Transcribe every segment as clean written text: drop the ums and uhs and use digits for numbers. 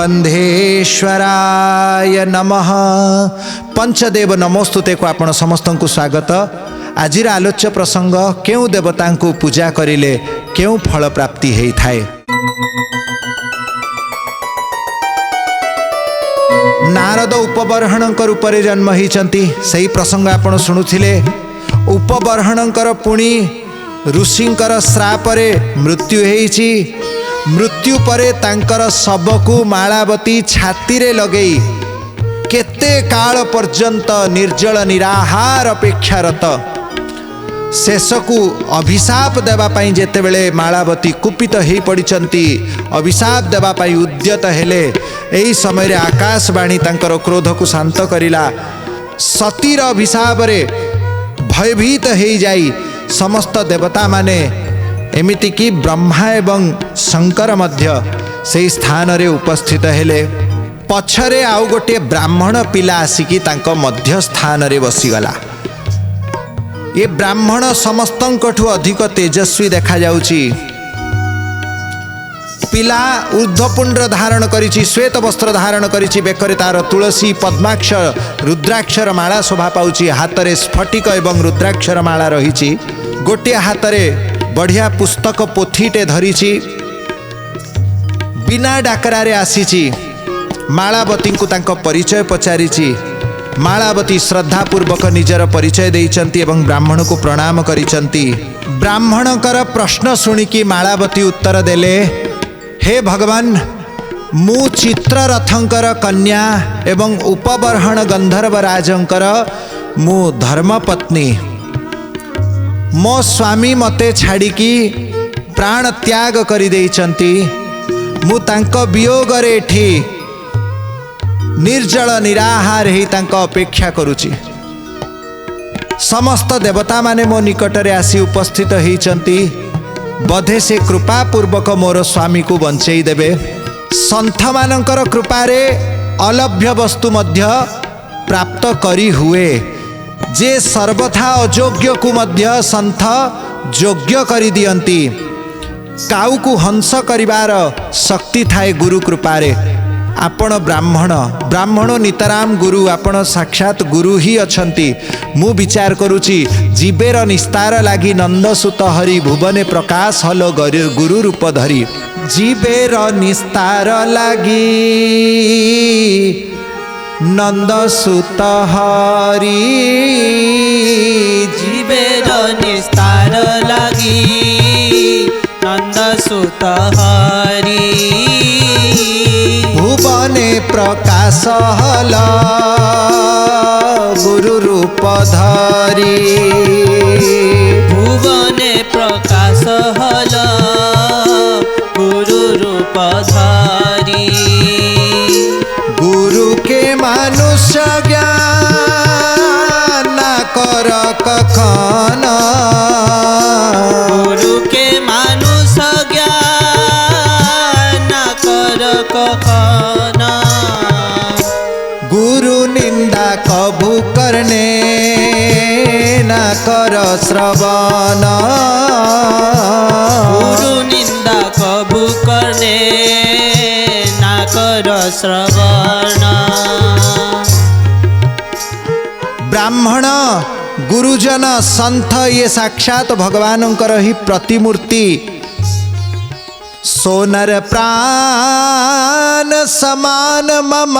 बंधेश्वराय नमः। पंचदेव नमोस्तुते को आपण समस्त को स्वागत। आजिर आलोच्य प्रसंग केउ देवता को पूजा करिले केउ फल प्राप्ति हेई थाए। नारद उपबर्हणकर रूपरे जन्म होइचंती सही प्रसंग आपण शुणुथिले। उपबर्हणकर पुणी ऋषिंकर श्रापरे मृत्यु हेइची। मृत्यु परे तांकर शबकु मालावती छाती रे लगेई केते काल पर्यंत निर्जल निराहार अपेक्षारत शेषकु अभिशाप देवा पाई जेते बेले मालावती कुपित हो पड़िचंती अभिशाप देवा पाई उद्यत हेले। एही समय रे आकाशवाणी तांकर क्रोध को शांत करिला। सतीर अभिशाप रे भयभीत हो जाई समस्त देवता माने एमिति कि ब्रह्मा एवं शंकर मध्य से स्थान रे उपस्थित हेले। पछरे आउ गोटे ब्राह्मण पिला आसिकी तांको मध्य स्थान रे बसीगला। ये ब्राह्मण समस्तंकठु अधिक तेजस्वी देखा जाउची। पिला ऊर्ध्वपुंड धारण करिछि, श्वेत वस्त्र धारण करिछि, बेकरे तार तुलसी पद्माक्षर रुद्राक्षर माला शोभा पाउछि। हातरे स्फटिक एवं रुद्राक्षर माला रहिछि। गोटे हातरे बढ़िया पुस्तक पोथीटे धरिछि। बिना डाकरा रे आसीछि। मालावती को तांको परिचय पचारिछि। मालावती श्रद्धापूर्वक निजर परिचय देइचंती एवं ब्राह्मण को प्रणाम करिचंती। ब्राह्मणकर प्रश्न शुणिकी मालावती उत्तर देले, हे भगवान, मु चित्ररथंकर कन्या एवं उपबर्हण गंधर्व राजंकर मु धर्मपत्नी। मो स्वामी मते छाड़िकी प्राण त्याग करि देइचंती। मु तांको वियोग रे एठी निर्जल निराहार ही तांको अपेक्षा करुची। समस्त देवता माने मो निकट रे आसी उपस्थित होइचंती। बधे से कृपा पूर्वक मोर स्वामी को बंचेई देबे। संथ मानकर कृपा रे अलभ्य वस्तु मध्य प्राप्त करी हुए। जे सर्वथा अयोग्य को मध्य संथ योग्य करी दियंती। काउ को हंस करिवार शक्ति थाए गुरु कृपा रे। आपण ब्राह्मण नितराम गुरु, आपण साक्षात गुरु ही अछंती। मु विचार करुची जीवेर निस्तार लागी नंदसुत हरि भुवने प्रकाश हलो गुरु रूप धरी। जीवेर निस्तार लागी नंदसुत हरि, जीवेर निस्तार लागी नंदसुत हरि। भुवने प्रकाश हल गुरु रूप धरी। भुवने प्रकाश हल गुरु रूप धरी। गुरु के मनुष्य ज्ञान न कर कखन। गुरु के मनुष्य ज्ञान न कर कखन। गुरु निंदा कभू करने न कर श्रवण। गुरु निंदा कभू करने न कर श्रवण। ब्राह्मण गुरुजन संत ये साक्षात भगवानंकर ही प्रतिमूर्ति। सोनर प्राण समान मम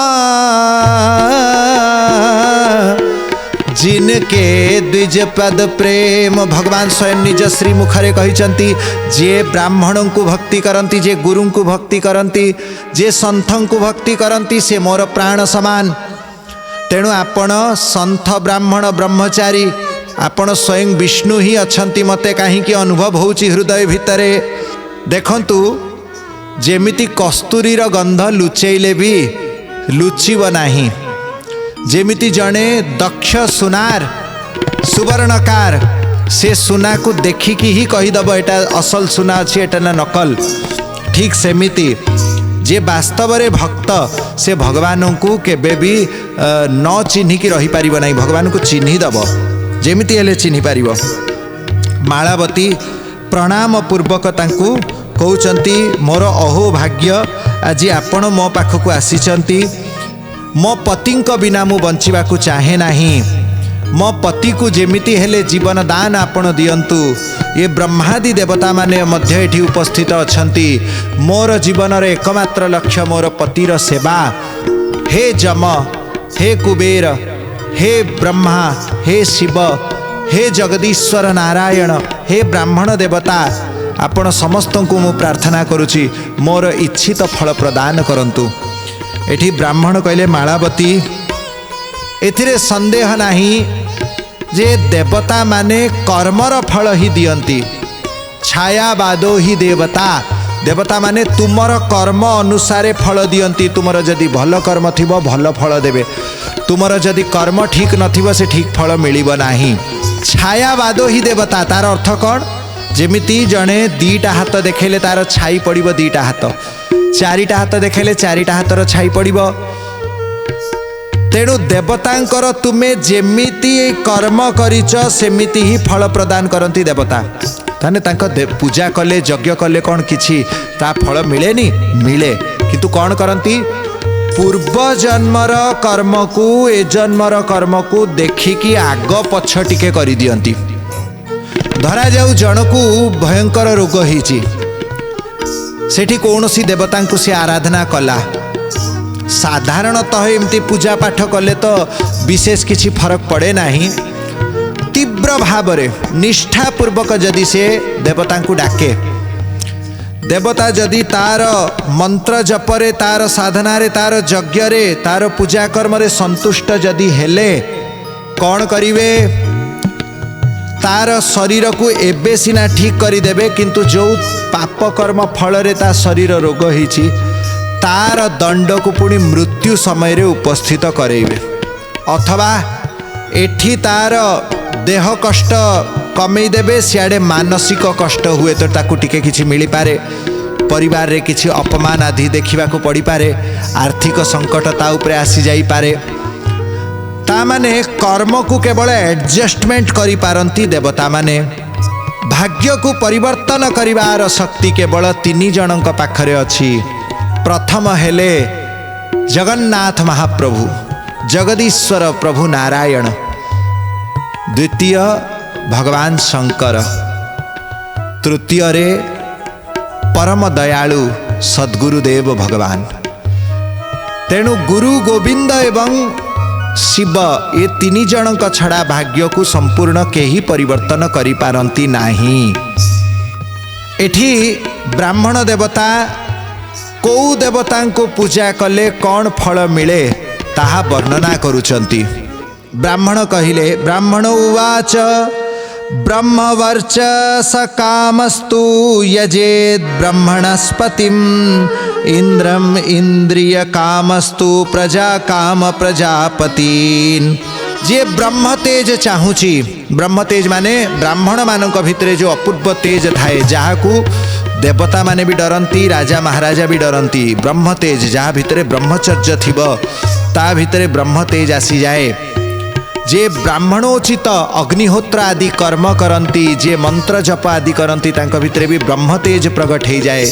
जिनके द्विज पद प्रेम। भगवान स्वयं निज श्री मुखरे कहिचंती, जे ब्राह्मण को भक्ति करंती, जे गुरु को भक्ति करंती, जे संथं को भक्ति करंती, से मोर प्राण समान। तेणु आपण संथ ब्राह्मण ब्रह्मचारी, आपण स्वयं विष्णु ही अछंती मते काहे कि अनुभव होउची हृदय भितरे। देखंतु जेमिति कस्तूरीर गंध लुचेइले भी लुचिब नाही। जेमिति जणे दक्ष सुनार सुवर्णकार से सुना को देखिकी ही कहीदब एटा असल सुना अच्छी एटा ना नकल। ठीक सेमिति जे वास्तव रे भक्त से भगवान को केबे भी न चिन्हिकी रही पारिब नाही। भगवान को चिन्हि दब जेमिति हेले चिन्हि पारिब। मालावती प्रणाम पूर्वक तांकु कहउचंती, मोर अहो भाग्य आज आपण मो पाखक आसीचंती मो पतिंक बिना मु बंचिबाकू चाहे नाही मो पति को जेमिति हेले जीवन दान आपण दियंतु ये ब्रह्मादि देवता माने मध्य एठी उपस्थित अछंती मोर जीवन रे एकमात्र लक्ष्य मोर पतिर सेवा हे जम हे कुबेर हे ब्रह्मा हे शिव हे जगदीश्वर नारायण हे ब्राह्मण देवता आपण समस्त को मु प्रार्थना करुची मोर इच्छित फल प्रदान करंतु। एठी ब्राह्मण कहले मालावती एथिरे संदेह नाही जे देवता माने कर्मर फल ही दियंती छायावादो ही देवता देवता माने तुमर कर्म अनुसारे फल दियंती तुमर जदि भल कर्म थिबो भल फल देबे तुमर जदि कर्म ठीक नथिबो से ठीक फल मिलिबो नाही। छायावादो ही देवता तार अर्थ कौन जेमिति जणे दीटा हाथ देखेले तार छाई पड़िबो दीटा हाथ चारिटा हाथ देखेले चारिटा हाथर छाई पड़िबो तेणु देवतांकर तुमे जेमिति कर्म करिच सेमिति ही फल प्रदान करती देवता ताने तांको पूजा कले यज्ञ कले कौन किछि ता फल मिलेनी मिले किंतु कौन करती पूर्व जन्मर कर्म को ए जन्मर कर्म को देखिकी आग पछ टिके करि दियंती धरा जाऊ जनकू भयंकर रोग होईछि सेठी कौनसी देवता को से आराधना कला साधारणतः एमती पूजा पाठ कले तो विशेष किसी फरक पड़े नहीं तीव्र भाव निष्ठापूर्वक जदि से देवता को डाके देवता जदि तार मंत्र जपरे तार साधना रे तार यज्ञ रे तार पूजा कर्म रे संतुष्ट जदि हेले कौन करिवे तार शरीर को एबे सिना ठीक करी देबे किंतु जो पाप कर्म फल रे ता शरीर रोग होईछि तार दंड को पुणी मृत्यु समय रे उपस्थित करेइबे अथवा एठी तार देह कष्ट कमेई देबे सियाड़े मानसिक कष्ट हुए तो ताकू टिके किछि मिली पारे परिवार रे किछि अपमान आदि देखिबा को पड़ी पारे आर्थिक संकट ता उपरे आसी जाई पारे ता माने कर्म को केवल एडजस्टमेंट करि पारंती देवता माने भाग्य को परिवर्तन करिवार शक्ति केवल 3 जनक पाखरे अछि। प्रथम हेले जगन्नाथ महाप्रभु जगदीश्वर प्रभु नारायण द्वितीय भगवान शंकर तृतीय रे परम दयालु सद्गुरुदेव भगवान तेणु गुरु गोविंद एवं शिव ये 3 जनक छड़ा भाग्य को संपूर्ण केही परिवर्तन करि पारंती नाही। एठी ब्राह्मण देवता कौ देवता को पूजा कले कौन फल मिले ताहा वर्णना करुचंती। ब्राह्मण कहिले ब्राह्मण उवाच ब्रह्मवर्चस कामस्तु यजेद ब्रह्मणस्पतिम इंद्रम इंद्रिय कामस्तु प्रजा काम प्रजापतिन जे ब्रह्म तेज चाहूची ब्रह्म तेज माने ब्राह्मण मानक भितरे जो अपूर्व तेज थाए जहाकू देवता माने भी डरंती राजा महाराजा भी डरंती ब्रह्म तेज जहाँ भितरे ब्रह्मचर्य थिबो ता भितरे ब्रह्म तेज आसी जाए जे ब्राह्मणोचित अग्निहोत्र आदि कर्म करती जे मंत्र जप आदि करती तांको भितरे भी ब्रह्म तेज प्रकट हो जाए।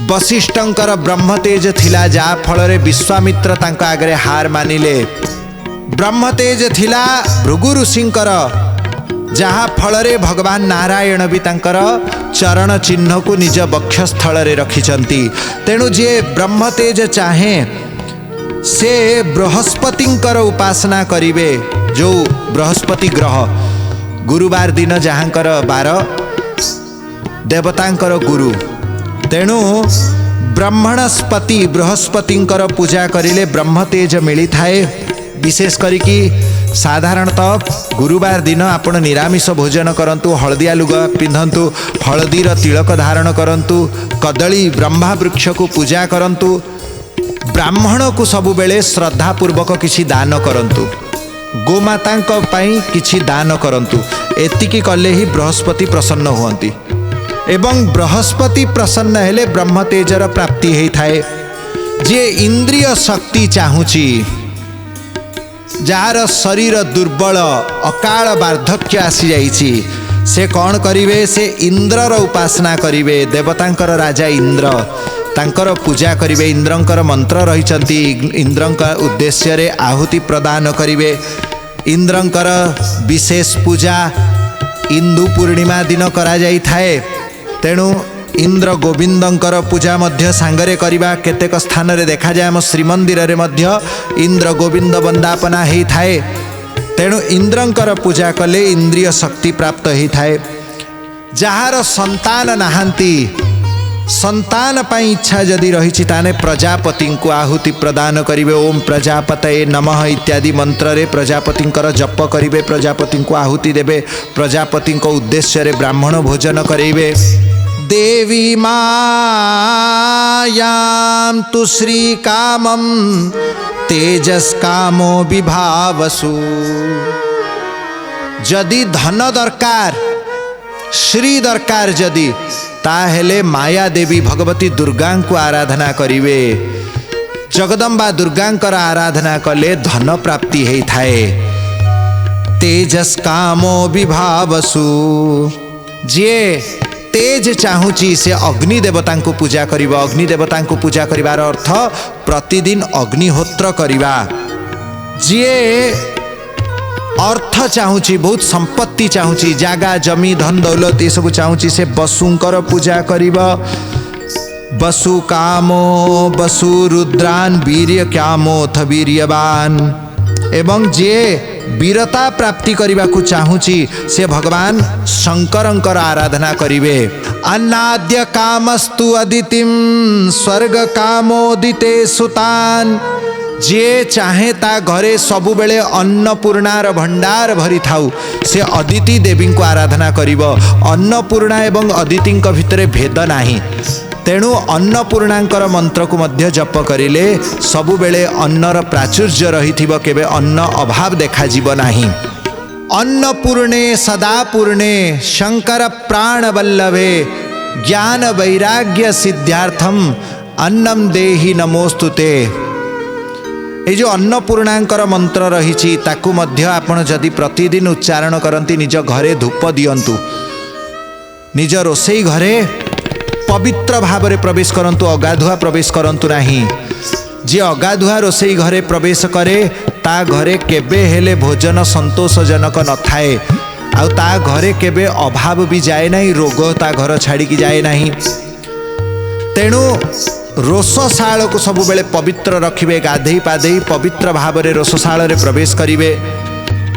वशिष्ठंकर ब्रह्म तेज थिला जा फल रे विश्वामित्र तांको आगरे हार मानिले ब्रह्म तेज थिला भृगु ऋषिंकर जहाँ फल रे भगवान नारायण भी तांकर चरण चिन्ह को निज वक्षस्थल रे रखिछंती तेणु जे ब्रह्म तेज चाहे से बृहस्पतिंकर उपासना करिवे जो बृहस्पति ग्रह गुरुवार दिन जहाँकर बार देवतांकर गुरु तेणु ब्रह्मणस्पति बृहस्पतिंकर पूजा करिले ब्रह्म तेज मिली थाए। विशेष करिकी साधारणतः गुरुवार दिन आपण निरामिष भोजन करंतु हलदिया लुगा पिंधंतु हलदीर तिलक धारण करंतु कदली ब्रह्मा वृक्ष को पूजा करंतु ब्राह्मण को सबु बेले श्रद्धा पूर्वक किछि दान करंतु गोमाता किछि दान करंतु एतिकी कले ही बृहस्पति प्रसन्न हुअंती एवं बृहस्पति प्रसन्न हेले ब्रह्म तेजर प्राप्ति हेई थाए। जे इंद्रिय शक्ति चाहूची जार शरीर दुर्बल अकाल वार्धक्य आसी जाइछि से कौन करिवे से इंद्रर उपासना करिवे देवतांकर राजा इंद्र तांकर पूजा करिवे। इंद्रंकर मंत्र रहिचंती, इंद्रंक उद्देश्य रे आहुति प्रदान करिवे। इंद्रंकर विशेष पूजा इंदु पूर्णिमा दिन करा जाई थाए। तेणु इंद्र गोविंदंकर पूजा मध्य सांगरे करिबा केतेक स्थान रे देखा जाय। हम श्रीमंदिर रे मध्य इंद्र गोविंद वंदापना हेई थाए। तेणु इंद्रंकर पूजा कले इंद्रिय शक्ति प्राप्त हेई थाए। जहार संतान नाहांती, संतान पाई इच्छा जदि रही ताने प्रजापति को आहुति प्रदान करिवे। ओम प्रजापतये नमः इत्यादि मंत्र रे प्रजापतिंकर जप करिवे, प्रजापति को आहुति देवे, प्रजापति को उद्देश्य रे ब्राह्मण भोजन करेइबे। देवी मायां तु श्री कामं तेजस कामो विभावसु। जदि धन दरकार, श्री दरकार जदि, ताहेले माया देवी भगवती दुर्गा को आराधना करिवे। जगदम्बा दुर्गांकर आराधना कले धन प्राप्ति हेई थाए। तेजस कामो विभावसु। जे तेज चाहूची से अग्नि देवता को पूजा करिबा। अग्नि देवता को पूजा करिवार अर्थ प्रतिदिन अग्निहोत्र करिबा। जे अर्थ चाहूची, बहुत संपत्ति चाहूची, जागा जमी धन दौलत ये सब चाहूची, से बसुंकर पूजा करिबा। बसु कामो बसु रुद्रान वीर्य कामोथ वीर्यवान। एवं जे वीरता प्राप्ति करने को चाहूची से भगवान शंकरंकर आराधना करिवे। अन्नाद्य कामस्तु अदितिम स्वर्ग कामोदिते सुतान। जे चाहे ता घरे सबु बेले अन्नपूर्णार भंडार भरी थाउ, से अदिति देवी को आराधना करिव। अन्नपूर्णा एवं अदिति भितर भेद नाही। तेणु अन्नपूर्णांकर मंत्र को मध्य जप करिले सबु बेले अन्नर प्राचुर्य रहिथिबो, केबे अन्न अभाव देखा जीव नाही। अन्नपूर्णे सदा पूर्णे शंकर प्राण वल्लभे ज्ञान वैराग्य सिद्धार्थम अन्नम देहि नमोस्तुते। ये जो अन्नपूर्णांकर मंत्र रही ताकू मध्य आपण जदि प्रतिदिन उच्चारण करती, निज घरे धूप दियंतु, निज रोषेई घरे पवित्र भाव में प्रवेश करंतु, अगाधुआ प्रवेश करंतु नहीं। जे अगाधुआ रोषेई घरे प्रवेश करे ता घरे केबे हेले भोजन संतोषजनक न थाए। आउ ता घरे केबे अभाव भी जाए नहीं, रोग ता घर छाड़ी की जाए नहीं। तेणु रोषशाल को सब बेले पवित्र रखिबे। गाधेई पाधेई पवित्र भाव में रोषशाल रे प्रवेश करिवे।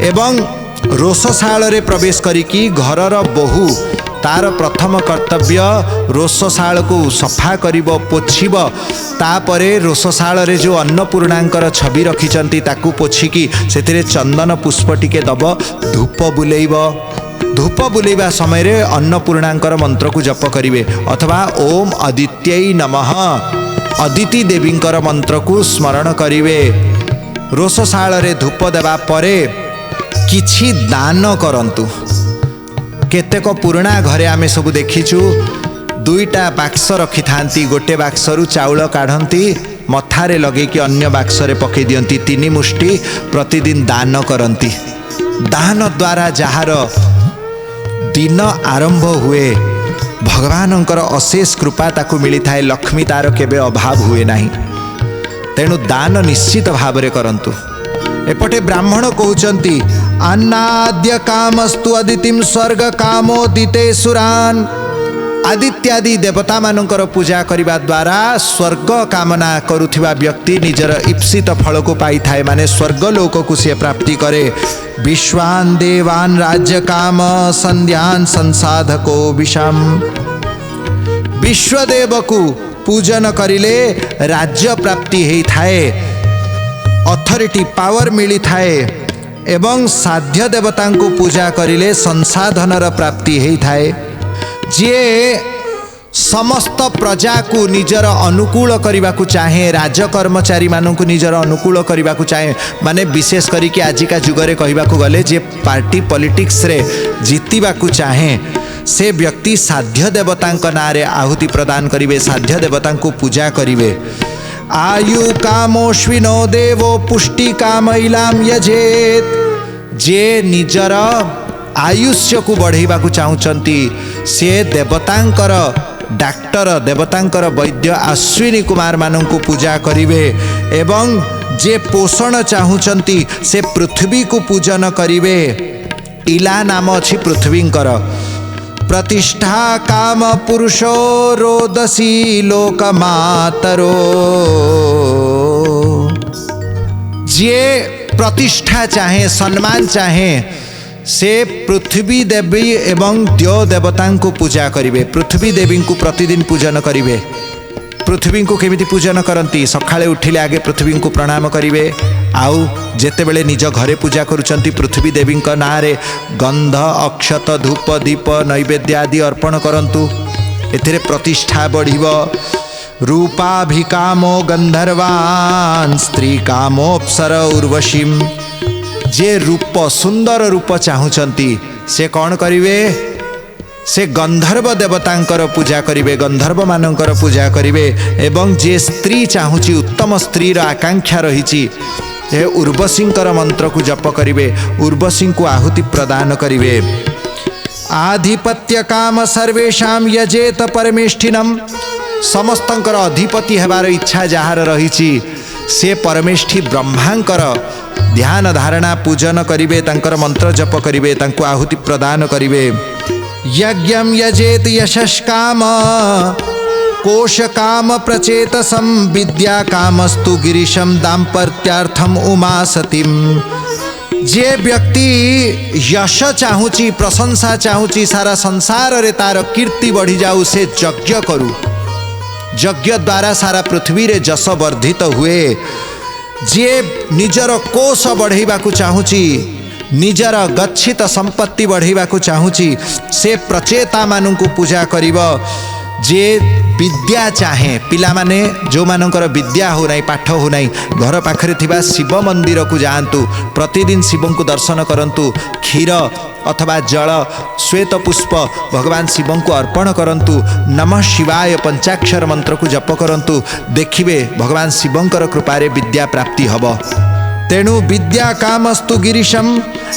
एवं रोषशाल रे प्रवेश करिकी घरर बहु तार प्रथम कर्तव्य रोषशाल को सफा करिब, पोछिब। तापरे रोषशाल रे जो अन्नपूर्णांकर छवि रखिचंती ताकू पोछिकी सेतिरे चंदन पुष्प टिके दब, धूप बुलेइब। धूप बुलेइबा समय रे अन्नपूर्णांकर मंत्र को जप करिवे। अथवा ओम आदित्यै नमः अदिति देवींकर मंत्र को स्मरण करिवे। रोषशाल रे धूप देवा परे किछि दान करंतु। केतेक पुराणा घरे आमे सब देखिचु, दुईटा बाक्स रखि थांती, गोटे बाक्सरु चाउल काढ़ंती, मथारे लगे कि अन्य बाक्सरे पकई दियंती, 3 मुष्टि प्रतिदिन दान करंती। दान द्वारा जहार दिन आरंभ हुए भगवानंकर अशेष कृपा ताकू मिली थाए। लक्ष्मी तार केबे अभाव हुए नहीं। तेणु दान निश्चित भाव रे करंतु। एपटे ब्राह्मण कहउचंती अन्नाद्य कामस्तु अदितिम स्वर्ग कामोदिते सुरान। आदित्यादि देवता मानकर पूजा करिबा द्वारा स्वर्ग कामना करुथिबा व्यक्ति निजर इप्सित फल को पाई थाए, माने स्वर्ग लोक को से प्राप्ति करे। विश्वान देवान राज्य काम संध्यान संसाधको विषम। विश्वदेव को पूजन करिले राज्य प्राप्ति हेई थाए, अथॉरिटी पावर मिली थाए। एवं साध्य देवता को पूजा करिले संसाधनर प्राप्ति हेई थाए। जे समस्त प्रजा को निजर अनुकूल करने को चाहे, राजकर्मचारी मानू निजर अनुकूल करने को चाहे, माने विशेष करी कि आजिका जुगरे कहबाकू गले जे पार्टी पॉलिटिक्स रे जीतिबा को चाहे, से व्यक्ति साध्य देवता नाँ रे आहुति प्रदान करिवे, साध्य देवता को पूजा करिवे। आयु कामोश्विनो देवो पुष्टि कामैलाम यजेत। जे निजर आयुष्य को बढ़ेबा को चाहूचंती, से देवतांकर डाक्टर देवतांकर वैद्य अश्विनी कुमार मानंकु पूजा करिवे एवं जे पोषण चाहुचंती से पृथ्वी को पूजन करिवे। इला नाम अछि पृथ्वींकर। प्रतिष्ठा काम पुरुषो रोदसी लोकमातरो। जे प्रतिष्ठा चाहे सम्मान चाहे से पृथ्वी देवी एवं द्यो देवता को पूजा करिवे। पृथ्वी देवी को प्रतिदिन पूजन करिवे। पृथ्वी को केमिति पूजन करती? सकाळे उठिले आगे पृथ्वी को प्रणाम करिवे। आउ जेतेबेले निज घरे पूजा करुचंती पृथ्वी देवी नाँ रे गंध अक्षत धूप दीप नैवेद्य आदि अर्पण करंतु। एथिरे प्रतिष्ठा बढ़िबो। रूपाभिकामो गंधर्वान् स्त्री कामोप्सर उर्वशीम। जे रूप सुंदर रूप चाहुचंती से कौन करिवे? से गंधर्व देवतांकर पूजा करिवे, गंधर्व मानंकर पूजा करिवे। एवं जे स्त्री चाहुची उत्तम स्त्री रा आकांक्षा रहिची ए उर्वशींकर मंत्र को जप करिवे, उर्वशी को आहुति प्रदान करिवे। आधिपत्य काम सर्वेषां यजेत परमेष्ठिनम। समस्तंकर अधिपति हेबार इच्छा जहार रहिची से परमेष्ठी ब्रह्मांकर ध्यान धारणा पूजन करिवे, तांकर मंत्र जप करिवे, तांको आहुति प्रदान करिवे। यज्ञम यजेत यशस् काम कोश काम प्रचेतसम विद्या कामस्तु गिरीशम दाम्पत्यार्थम उमा सतीम। जे व्यक्ति यश चाहूची प्रशंसा चाहूची सारा संसार रे तार कीर्ति बढ़ी जाऊ से यज्ञ करू। यज्ञ द्वारा सारा पृथ्वी रे जस वर्धित हुए। जे निजर कोश बढ़ेबा को चाहूची निजर गच्छित संपत्ति बढ़ेबा को चाहूची से प्रचेता मानू पूजा करिब। जे विद्या चाहे पिला माने जो मानकर विद्या हो नहीं पाठ हो नहीं घर पाखरे थिबा शिव मंदिर को जातु। प्रतिदिन शिव को दर्शन करंतु। क्षीर अथवा जल श्वेत पुष्प भगवान शिव को अर्पण करंतु। नमः शिवाय पंचाक्षर मंत्र को जप करंतु। देखिबे भगवान शिवंकर कृपारे विद्या प्राप्ति हब। तेणु विद्या कामस्तु गिरीशम।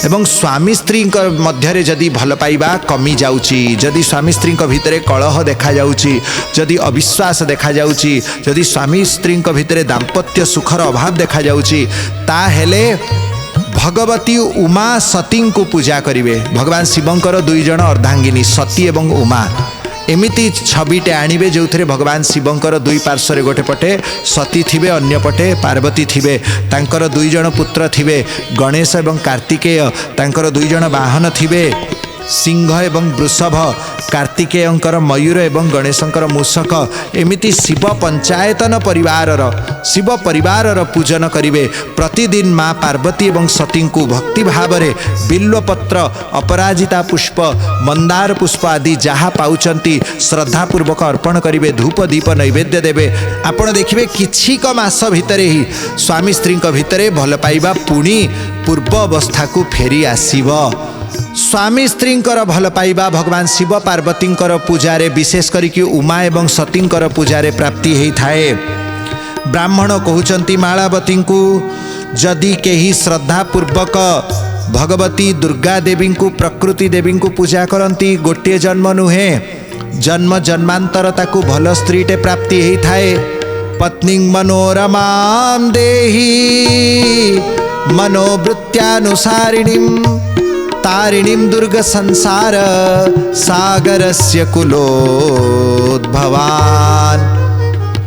एवं स्वामी स्त्री मध्य जदि भल पाइबा कमी जाउची, जदि स्वामी स्त्री भितर कलह देखा जाउची, जदि अविश्वास देखा जाउची, जदि स्वामी स्त्री भितर दाम्पत्य सुखर अभाव देखा जाउची, ताहेले भगवती उमा सती को पूजा करिवे। भगवान शिवंकर दुई जन अर्धांगिनी सती एवं उमा एमिति छविटे आनिबे जो थे भगवान शिवंकर दुई पार्श्व गोटे पटे सती थिबे अन्य पटे पार्वती थिबे। तांकर दुई जन पुत्र थिबे गणेश एवं कार्तिकेय। तांकर दुई जन वाहन थिबे सिंह एवं वृषभ। कार्तिकेयंकर मयूर एवं गणेशंकर मूषक। एमिति शिव पंचायतन परिवार पूजन करिवे। प्रतिदिन माँ पार्वती एवं सती को भक्ति भाव में बिल्वपत्र अपराजिता पुष्प मंदार पुष्प आदि जहाँ पाउचंती श्रद्धापूर्वक अर्पण करिवे। धूप दीप नैवेद्य देवे। आपण देखिए किछि क मास भितरे ही स्वामी स्त्री भितरे भल पाइबा पुणी पूर्व अवस्था को फेरी आसीब। स्वामी स्त्री भल पाइबा भगवान शिव पार्वती पूजारे विशेष करिकी उमा एवं सती पूजारे प्राप्ति होता है। ब्राह्मण कहउचंती मालावती को जदि केही श्रद्धापूर्वक भगवती दुर्गा देवी को प्रकृति देवी को पूजा करती गोटे जन्म नुहे जन्म जन्मांतर ताकू भल स्त्रीटे प्राप्ति होता है। पत्नी मनोरमां देहि मनोवृत्त्यानुसारिणीं तारिणीं दुर्ग संसार सागरस्य कुलोद्भवान्।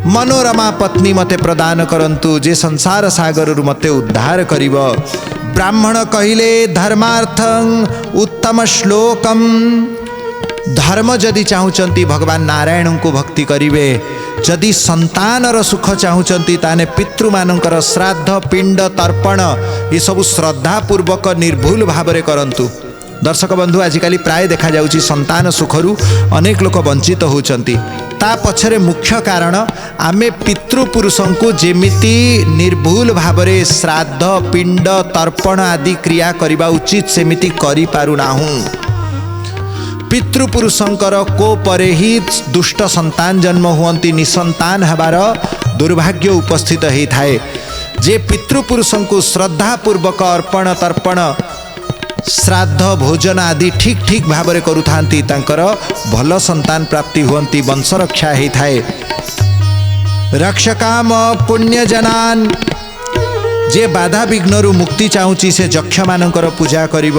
मनोरमा पत्नी मते प्रदान करंतु जे संसार सागर मते उद्धार करिव। ब्राह्मण कहिले धर्मार्थं उत्तम श्लोकम। धर्म जदि चाहूचंती भगवान नारायण को भक्ति करिवे। जदि संतानर सुख चाहूचंती ताने पितृमानंकर श्राद्ध पिंड तर्पण ये सब श्रद्धापूर्वक निर्भूल भावरे करंतु। दर्शक बंधु आजिकाली प्राय देखा जाउची संतान सुखरू अनेक लोक वंचित होचंती। ता पछरे मुख्य कारण आमे पितृपुरुषों को जेमिति निर्भूल भावरे श्राद्ध पिंड तर्पण आदि क्रिया करिबा उचित सेमिति करि पारुनाहु। पितृपुरुषंकर को परे ही दुष्ट संतान जन्म हुअंती निसंतान हबार दुर्भाग्य उपस्थित होता है। जे पितृपुरुषों को श्रद्धापूर्वक अर्पण तर्पण श्राद्ध भोजन आदि ठीक ठीक भाव में करुथांती तांकर भल संतान प्राप्ति हुअंती वंश रक्षा होता है। रक्षकाम पुण्य जनान जे बाधा विघ्नरु मुक्ति चाहूची से जक्ष मानकर पूजा करिब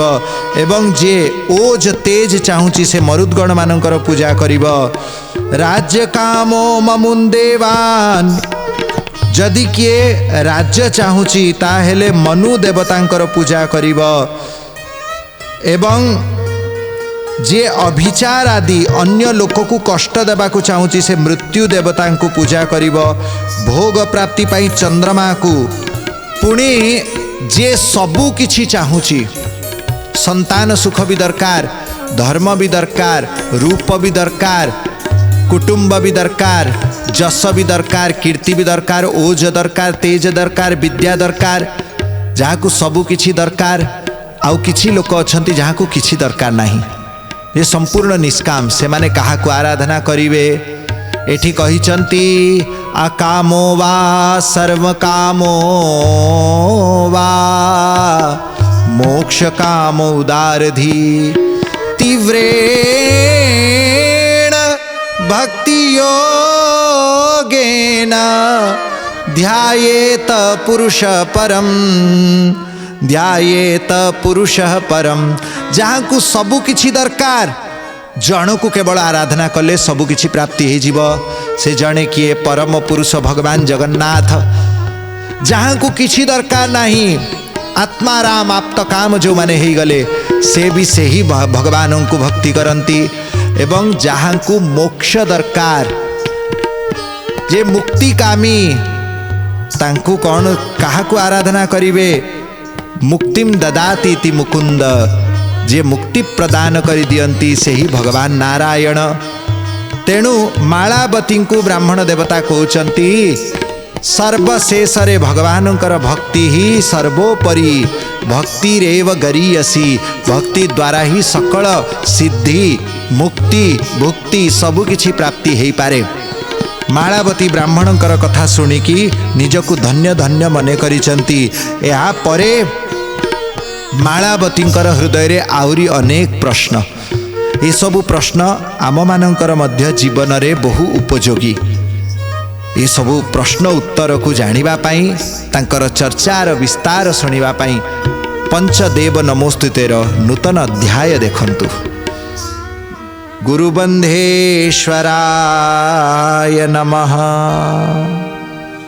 एवं जे ओज तेज चाहूची से मरुदगण मानकर पूजा करिब। राज्य कामो ममुन्देवान जदि किए राज्य चाहूची ताहेले मनु देवतांकर पूजा करिब एवं जे अभिचार आदि अन्य लोक को कष्ट देवा को चाहूची से मृत्यु देवता को पूजा करिब। भोग प्राप्ति पाई चंद्रमा को पुणी जे सबू किछि चाहूची संतान सुख भी दरकार, धर्म भी दरकार, रूप भी दरकार, कुटुंब भी दरकार, जस भी दरकार, कीर्ति भी दरकार, ओज दरकार, तेज दरकार, विद्या दरकार, जहाँ को सबू किछि दरकार। आउ किछि लोक अछंती जहाँ को किछि दरकार नहीं, ये संपूर्ण निष्काम से माने कहा को आराधना करिवे। एठी कहिचंती अकामो वा सर्व कामो वा मोक्ष कामो उदारधी तीव्रेण भक्ति योगेन ध्यायेत पुरुष परम, ध्यायेत पुरुष परम। जहाँ को सबू किछि दरकार जन को केवल आराधना कले सबू किछि प्राप्ति हो जीव। से जने किए परम पुरुष भगवान जगन्नाथ। जहाँ को किछि दरकार नहीं आत्माराम आप्त काम जो माने ही गले से भी से ही भगवान को भक्ति करती। एवं जहाँ को मोक्ष दरकार जे मुक्ति कामी तांकु कौन कहा को आराधना करिवे। मुक्तिम ददाति इति मुकुंद जे मुक्ति प्रदान करि दियंती से ही भगवान नारायण। तेणु मालावती को ब्राह्मण देवता कहउचंती सर्वशेषरे भगवानंकर भक्ति ही सर्वोपरि, भक्ति रेव गरीयसी। भक्ति द्वारा ही सकल सिद्धि मुक्ति भुक्ति सबु किछि प्राप्ति हेई पारे। मालावती ब्राह्मणंकर कथा शुणिकी निजकु धन्य धन्य मने करिचंती। या परे मालावतींकर हृदय रे आउरी अनेक प्रश्न, ये सबु प्रश्न आम मानकर मध्य जीवन रे बहु उपयोगी। ये सबु प्रश्न उत्तर को जानिबा पाई तांकर चर्चार विस्तार सुनिबा पाई पंचदेव नमोस्तुतेर नूतन अध्याय देखंतु। गुरुबंधेश्वराय नमः।